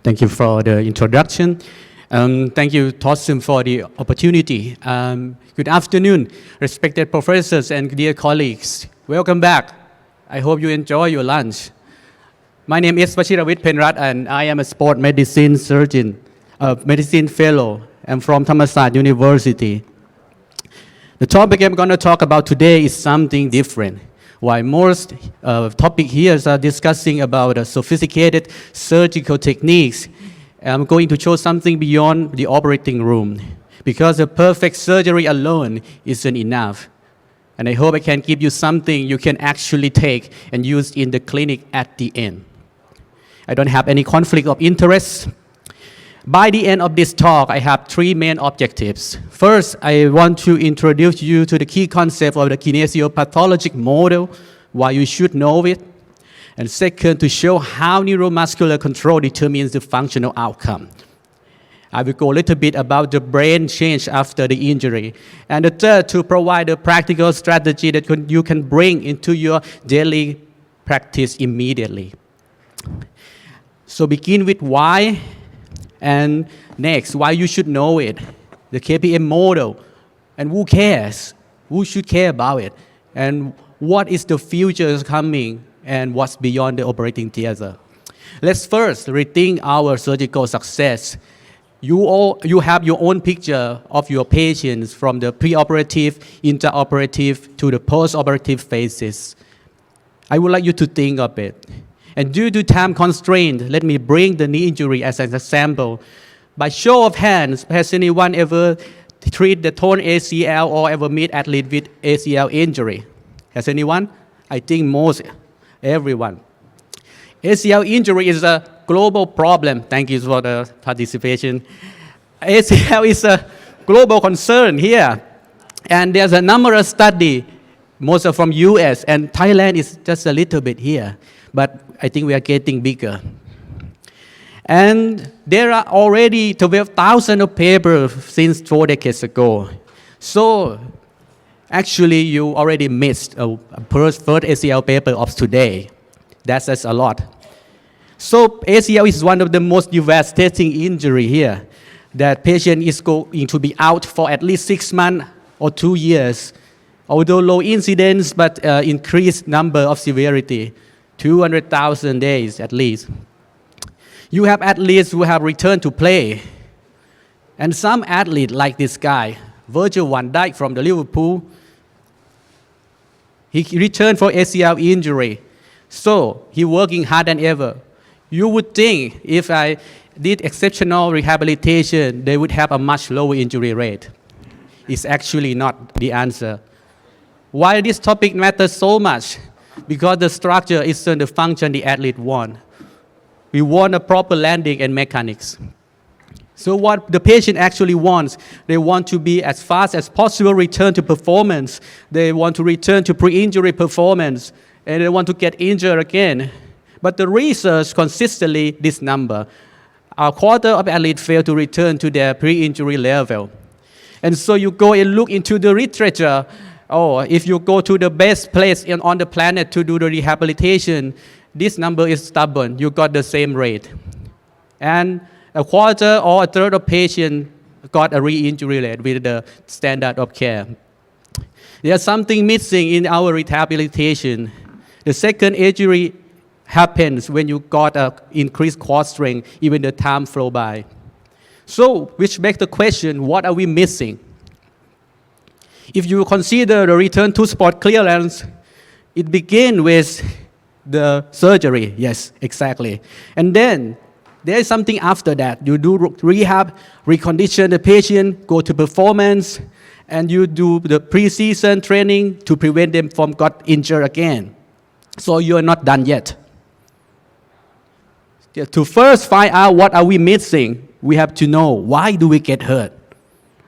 Thank you for the introduction. Thank you, Thorsten, for the opportunity. Good afternoon, respected professors and dear colleagues. Welcome back. I hope you enjoy your lunch. My name is Wachirawit Penrat, and I am a sport medicine surgeon, medicine fellow. I'm from Thammasat University. The topic I'm going to talk about today is something different. While most topic here are discussing about sophisticated surgical techniques, I'm going to show something beyond the operating room, because a perfect surgery alone isn't enough. And I hope I can give you something you can actually take and use in the clinic at the end. I don't have any conflict of interest. By the end of this talk, I have three main objectives. First, I want to introduce you to the key concept of the Kinesio pathological model, why you should know it. And second, to show how neuromuscular control determines the functional outcome. I will go a little bit about the brain change after the injury. And the third, to provide a practical strategy that you can bring into your daily practice immediately. So begin with why. And next, why you should know it, the KPM model, and who cares, who should care about it, and what is the future coming, and what's beyond the operating theater. Let's first rethink our surgical success. You have your own picture of your patients from the preoperative, intraoperative, to the postoperative phases. I would like you to think of it. And due to time constraint, let me bring the knee injury as an example. By show of hands, has anyone ever treated the torn ACL or ever meet athlete with ACL injury? Has anyone? I think most, everyone. ACL injury is a global problem. Thank you for the participation. ACL is a global concern here. And there's a numerous study, most are from US, and Thailand is just a little bit here. But I think we are getting bigger. And there are already 12,000 of papers since 4 decades ago. So actually you already missed a first ACL paper of today. That's a lot. So ACL is one of the most devastating injury here. That patient is going to be out for at least 6 months or 2 years. Although low incidence, but increased number of severity. 200,000 days at least. You have athletes who have returned to play. And some athlete like this guy, Virgil van Dijk from the Liverpool, he returned for ACL injury. So he working hard than ever. You would think if I did exceptional rehabilitation, they would have a much lower injury rate. It's actually not the answer. Why this topic matters so much? Because the structure isn't the function the athlete wants. We want a proper landing and mechanics. So what the patient actually wants, they want to be as fast as possible return to performance. They want to return to pre-injury performance, and they want to get injured again. But the research consistently this number. A quarter of athletes fail to return to their pre-injury level. And so you go and look into the literature. Oh, if you go to the best place on the planet to do the rehabilitation, this number is stubborn. You got the same rate. And a quarter or a third of patients got a re-injury rate with the standard of care. There's something missing in our rehabilitation. The second injury happens when you got an increased core strength, even the time flow by. So, which begs the question, what are we missing? If you consider the return to sport clearance, it begins with the surgery. Yes, exactly. And then there is something after that. You do rehab, recondition the patient, go to performance, and you do the pre-season training to prevent them from got injured again. So you are not done yet. To first find out what are we missing, we have to know why do we get hurt.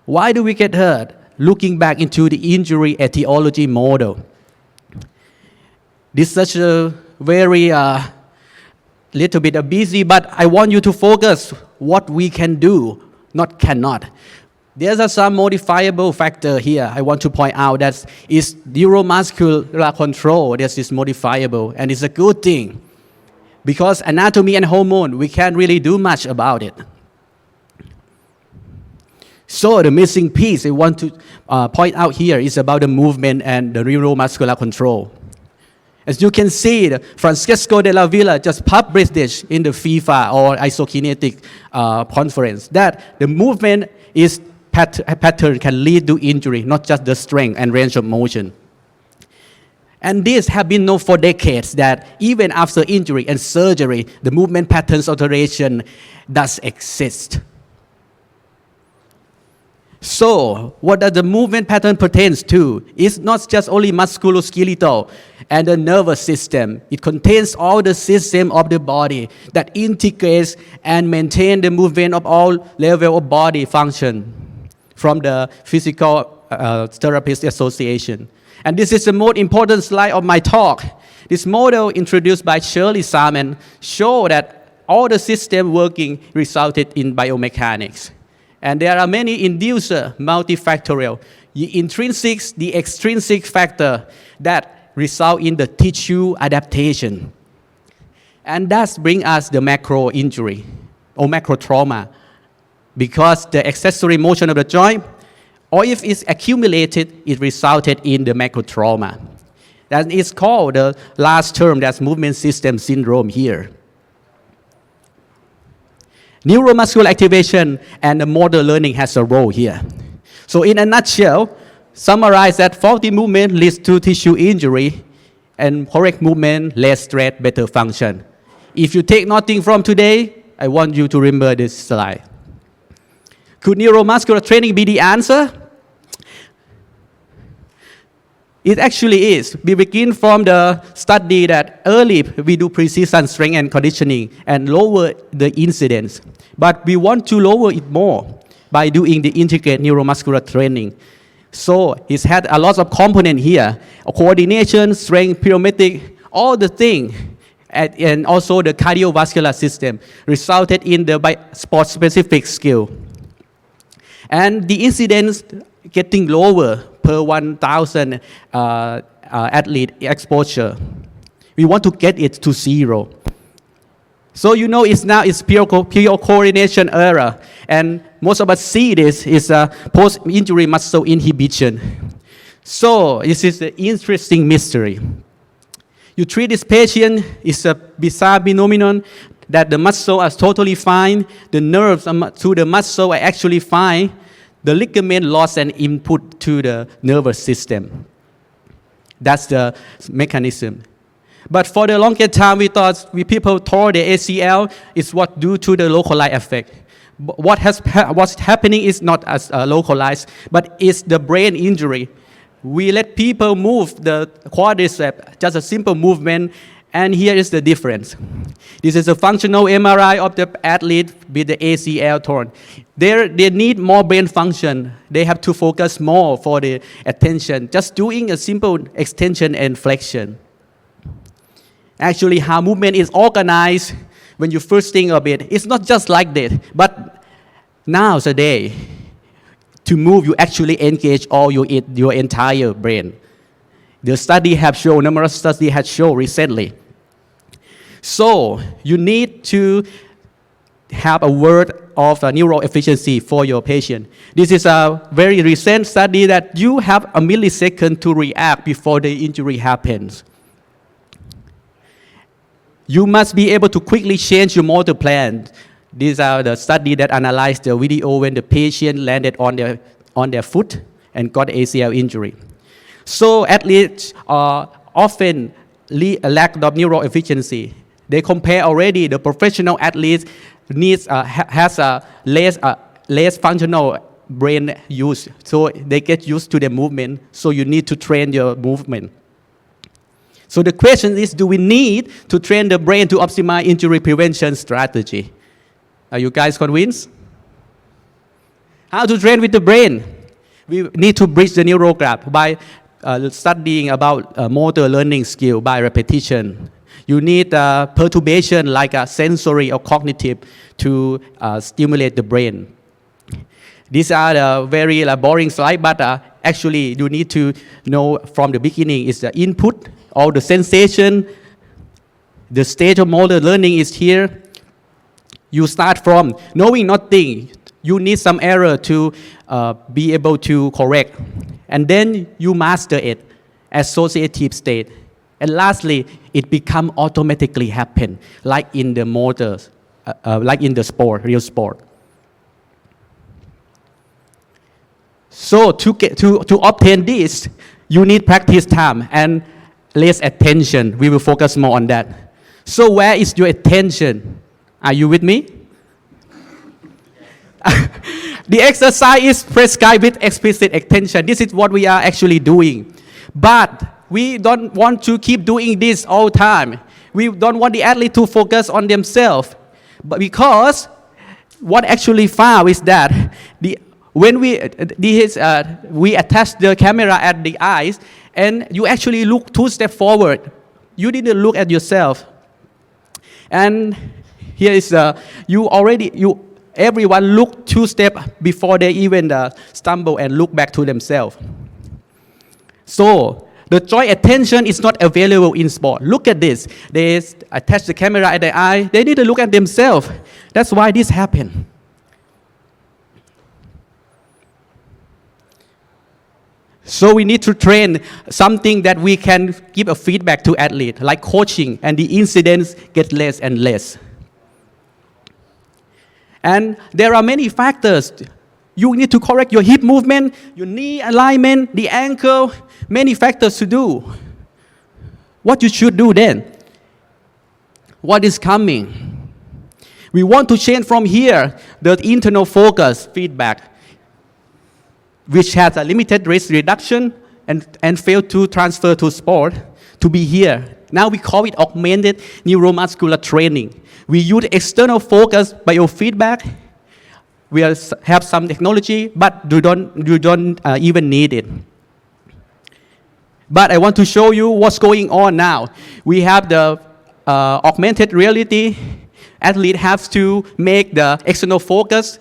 Why do we get hurt? Looking back into the injury etiology model. This is such a very little bit busy, but I want you to focus what we can do, not cannot. There's some modifiable factor here I want to point out that is neuromuscular control. This is modifiable, and it's a good thing. Because anatomy and hormone, we can't really do much about it. So the missing piece I want to point out here is about the movement and the neuromuscular control. As you can see, Francesco de la Villa just published this in the FIFA or isokinetic conference that the movement is pattern can lead to injury, not just the strength and range of motion. And this have been known for decades that even after injury and surgery, the movement patterns alteration does exist. So, what does the movement pattern pertains to? It's not just only musculoskeletal and the nervous system. It contains all the system of the body that integrates and maintain the movement of all level of body function from the Physical Therapist Association. And this is the most important slide of my talk. This model introduced by Shirley Salmon show that all the system working resulted in biomechanics. And there are many inducer, multifactorial, the intrinsic, the extrinsic factor that result in the tissue adaptation. And that brings us the macro injury or macro trauma because the accessory motion of the joint, or if it's accumulated, it resulted in the macro trauma. That is called the last term, that's movement system syndrome here. Neuromuscular activation and the motor learning has a role here. So in a nutshell, summarize that faulty movement leads to tissue injury and correct movement, less stress, better function. If you take nothing from today, I want you to remember this slide. Could neuromuscular training be the answer? It actually is. We begin from the study that early we do precision strength and conditioning and lower the incidence. But we want to lower it more by doing the integrated neuromuscular training. So it's had a lot of components here, coordination, strength, plyometric, all the things, and also the cardiovascular system resulted in the sport-specific skill. And the incidence getting lower per 1,000 athlete exposure. We want to get it to zero. So you know it's pure coordination error. And most of us see this is a post-injury muscle inhibition. So this is an interesting mystery. You treat this patient, it's a bizarre phenomenon that the muscle is totally fine, the nerves to the muscle are actually fine, the ligament lost an input to the nervous system. That's the mechanism. But for the longest time, we thought people tore the ACL is what due to the localized effect. What's happening is not as localized, but it's the brain injury. We let people move the quadriceps, just a simple movement, and here is the difference. This is a functional MRI of the athlete with the ACL torn. They need more brain function. They have to focus more for the attention. Just doing a simple extension and flexion. Actually, how movement is organized when you first think of it, it's not just like that. But nowadays, to move, you actually engage all your entire brain. The study have shown, numerous studies have shown recently. So you need to have a word of neural efficiency for your patient. This is a very recent study that you have a millisecond to react before the injury happens. You must be able to quickly change your motor plan. These are the studies that analyze the video when the patient landed on their foot and got ACL injury. So athletes often lack of neural efficiency. They compare already the professional athletes has a less functional brain use. So they get used to the movement. So you need to train your movement. So the question is, do we need to train the brain to optimize injury prevention strategy? Are you guys convinced? How to train with the brain? We need to bridge the neural gap by studying about motor learning skill by repetition. You need perturbation like a sensory or cognitive to stimulate the brain. These are the very boring slides, but actually you need to know from the beginning is the input, all the sensation, The stage of motor learning is here. You start from knowing nothing. You need some error to be able to correct. And then you master it, associative state. And lastly, it become automatically happen, like in the motors, like in the sport, real sport. So to obtain this, you need practice time and less attention. We will focus more on that. So where is your attention? Are you with me? The exercise is prescribed with explicit attention. This is what we are actually doing. But we don't want to keep doing this all the time. We don't want the athlete to focus on themselves. But because what actually found is that when we attach the camera at the eyes, and you actually look 2 steps forward. You didn't look at yourself. And here is everyone look 2 steps before they even stumble and look back to themselves. So the joint attention is not available in sport. Look at this. They attach the camera at the eye. They need to look at themselves. That's why this happened. So we need to train something that we can give a feedback to athlete, like coaching, and the incidents get less and less. And there are many factors. You need to correct your hip movement, your knee alignment, the ankle, many factors to do. What you should do then? What is coming? We want to change from here the internal focus feedback, which has a limited risk reduction and failed to transfer to sport, to be here. Now we call it augmented neuromuscular training. We use external focus biofeedback. We have some technology, but you don't even need it. But I want to show you what's going on now. We have the augmented reality. Athlete have to make the external focus.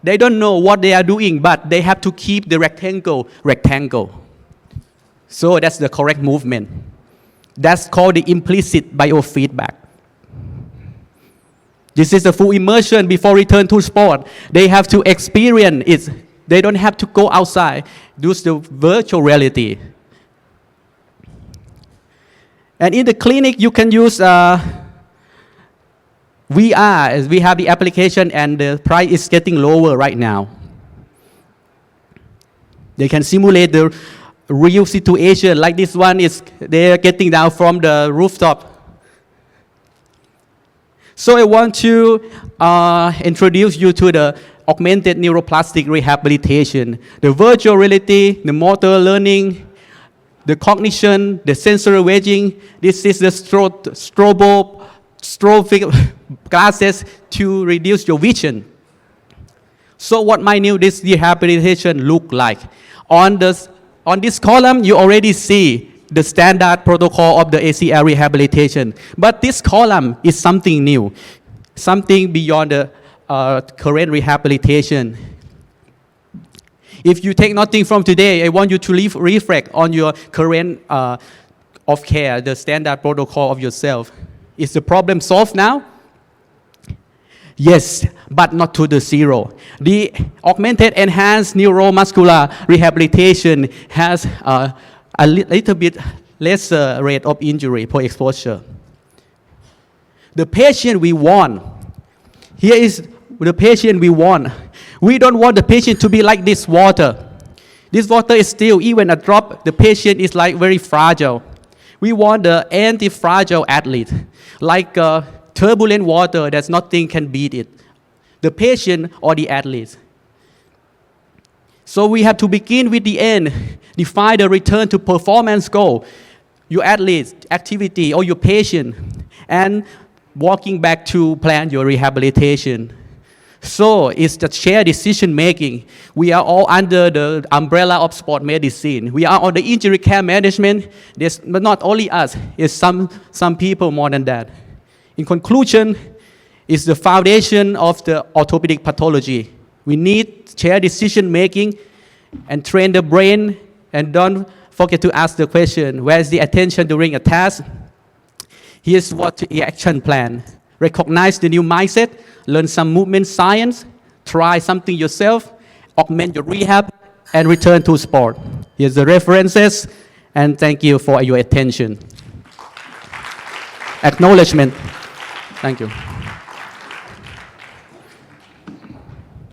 They don't know what they are doing, but they have to keep the rectangle. So that's the correct movement. That's called the implicit biofeedback. This is the full immersion before return to sport. They have to experience it. They don't have to go outside. Use the virtual reality. And in the clinic, you can use VR, as we have the application, and the price is getting lower right now. They can simulate the real situation, like this one is, they're getting down from the rooftop. So I want to introduce you to the augmented neuroplastic rehabilitation, the virtual reality, the motor learning, the cognition, the sensory wedging. This is the strobe glasses to reduce your vision. So what might this rehabilitation look like? On this column, you already see the standard protocol of the ACL rehabilitation. But this column is something new, something beyond the current rehabilitation. If you take nothing from today, I want you to reflect on your current of care, the standard protocol of yourself. Is the problem solved now? Yes, but not to the zero. The augmented enhanced neuromuscular rehabilitation has a little bit less rate of injury per exposure. The patient we want, here is the patient we want. We don't want the patient to be like this water. This water is still, even a drop, the patient is like very fragile. We want the anti-fragile athlete, like turbulent water that nothing can beat it. The patient or the athlete. So we have to begin with the end, define the return to performance goal, your athlete, activity, or your patient, and walking back to plan your rehabilitation. So it's the shared decision making. We are all under the umbrella of sport medicine. We are on the injury care management. But not only us, it's some people more than that. In conclusion, it's the foundation of the orthopedic pathology. We need shared decision making and train the brain, and don't forget to ask the question, where is the attention during a task? Here's what the action plan. Recognize the new mindset, learn some movement science, try something yourself, augment your rehab, and return to sport. Here's the references, and thank you for your attention. Acknowledgement. Thank you.